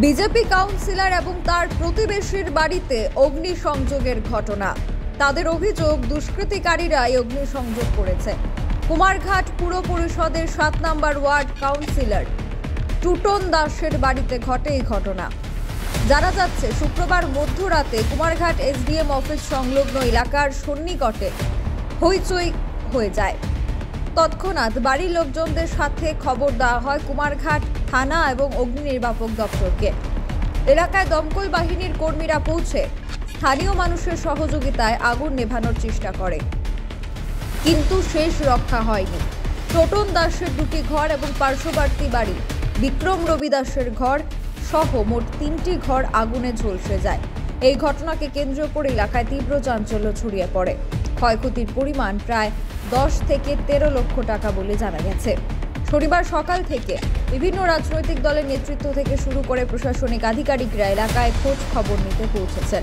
BJP councillor এবং তার প্রতিবেশীর বাড়িতে অগ্নিসংযোগের ঘটনা। তাদের অভিযোগ, দুষ্কৃতিকারীরাই অগ্নিসংযোগ করেছে। কুমারঘাট পুর পরিষদের 7 নম্বর ওয়ার্ড কাউন্সিলর টুটন দাসের বাড়িতে ঘটে এই ঘটনা। জানা যাচ্ছে, শুক্রবার মধ্যরাতে কুমারঘাট এসডিএম অফিস সংলগ্ন এলাকার সন্নিকটে হইচই হয়ে যায়। তৎক্ষণাৎ বাড়ির লোকজনদের সাথে খবর দেওয়া হয় কুমারঘাট থানা এবং অগ্নি নির্বাপক দপ্তরকে। এলাকায় দমকল বাহিনীর কর্মীরা পৌঁছে স্থানীয় মানুষের সহযোগিতায় আগুন নেভানোর চেষ্টা করে, কিন্তু শেষ রক্ষা হয়নি। টোটন দাসের 2টি ঘর এবং পার্শ্ববর্তী বাড়ি বিক্রম রবি দাসের ঘর সহ মোট 3টি ঘর আগুনে ঝলসে যায়। এই ঘটনাকে কেন্দ্র করে এলাকায় তীব্র চাঞ্চল্য ছড়িয়ে পড়ে। ক্ষয়ক্ষতির পরিমাণ প্রায় 10 থেকে 13 লক্ষ টাকা বলে জানা গেছে। শনিবার সকাল থেকে বিভিন্ন রাজনৈতিক দলের নেতৃত্ব থেকে শুরু করে প্রশাসনিক আধিকারিকরা এলাকায় খোঁজ খবর নিতে পৌঁছেছেন।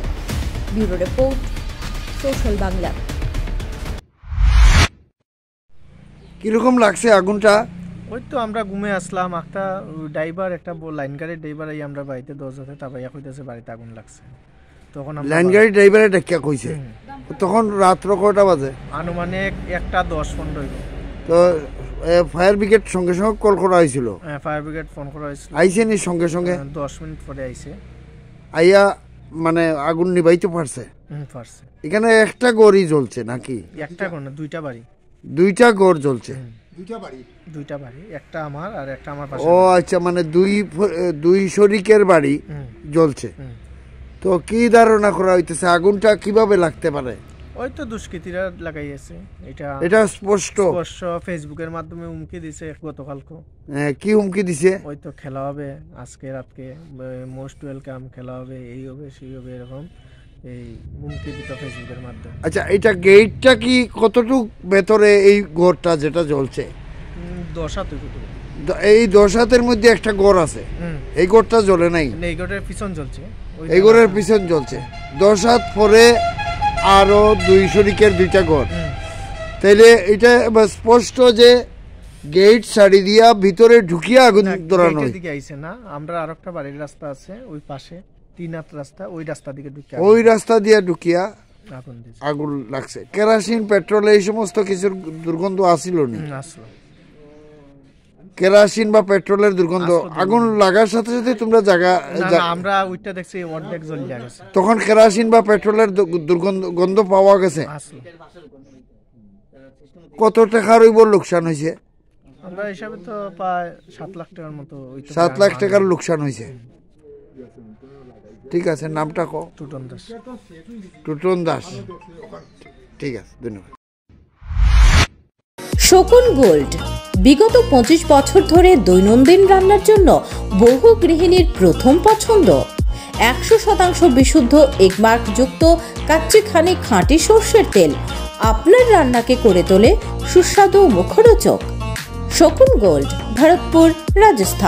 Bureau report, social Bangla. কিরকম লাগছে আগুনটা? ওই তো আমরা ঘুমে আসলাম, একটা ড্রাইভার, একটা লাইন গাড়ির ড্রাইভার এই আমরা বাড়িতে দরজাতে তাবাইয়া কইতেছে বাড়িতে আগুন লাগছে। তখন লাইন গাড়ির ড্রাইভারে ডাকিয়া কইছে, তখন রাত্র কয়টা বাজে? আনুমানিক 1:10-15। তো ফায়ার ব্রিগেড সঙ্গে সঙ্গে কল করা হয়েছিল? হ্যাঁ, ফায়ার ব্রিগেড ফোন করা হয়েছিল। আইছে নি সঙ্গে সঙ্গে? 10 মিনিট পরে আইছে। আইয়া মানে আগুন নিভাইতে পারছে? পারছে। এখানে একটা গড়ই জ্বলছে নাকি? একটা ঘর না, 2টা বাড়ি। 2টা গড় জ্বলছে? 2টা বাড়ি, একটা আমার আর একটা আমার পাশে। ও আচ্ছা, মানে দুই শরিকের বাড়ি জ্বলছে। তো কি ধারণা করা হইতেছে আগুনটা কিভাবে লাগতে পারে? ওই তো দুষ্কৃতীরা লাগাইছে। এটা স্পষ্ট ফেসবুকের মাধ্যমে হুমকি দিছে গতকালকে। কি হুমকি দিছে? ওই তো খেলা হবে আজকে রাতকে, মোস্ট ওয়েলকাম, খেলা হবে, এই হবে সেই হবে, এরকম এই হুমকি দিত ফেসবুকের মাধ্যমে। আচ্ছা, এটা গেটটা কি কতটুক ভেতরে এই ঘরটা যেটা জ্বলছে? 10 হাত। এই 10 হাতের মধ্যে একটা ঘর আছে, এই ঘরটা জ্বলে নাই? এই ঘরের পিছন জ্বলছে, এই ঘরের পিছন জ্বলছে। 10 হাত পরে আরো 2 শরিকের 2টা ঘর। তাইলে এটা স্পষ্ট যে গেট সারি দিয়া ভিতরে ঢুকিয়া আগুন ধরানো আইছে না। আমরা আরেকটা বাড়ির রাস্তা আছে ওই পাশে, 3 হাত রাস্তা, ওই রাস্তা দিকে ঢুকিয়া, ওই রাস্তা দিয়া ঢুকিয়া আগুন লাগছে। কেরোসিন, পেট্রোল এই সমস্ত কিছুর দুর্গন্ধ আসিল নি? আসলো কেরোসিন বা পেট্রোলের দুর্গন্ধ। আগুন লাগার সাথে সাথে তোমরা আমরা ওইটা দেখছি অর্ধেক জ্বলে গেছে। তখন কেরোসিন বা পেট্রোলের গন্ধ পাওয়া গেছে। কত টাকার ওই লোকসান হয়েছে? আমরা হিসাবে তো প্রায় 7 লাখ টাকার মতো। 7 লাখ টাকার লোকসান হয়েছে। ঠিক আছে, নামটা কো? টুটন দাস। টুটন দাস, ঠিক আছে, ধন্যবাদ। শকুন গোল্ড বিগত 25 বছর ধরে দৈনন্দিন রান্নার জন্য বহু গৃহিণীর প্রথম পছন্দ। 100% বিশুদ্ধ এগমার্ক যুক্ত কাচ্চিখানি খাঁটি সরষের তেল আপনার রান্নাকে করে তোলে সুস্বাদু ও মুখরোচক। শকুন গোল্ড, ভরতপুর, রাজস্থান।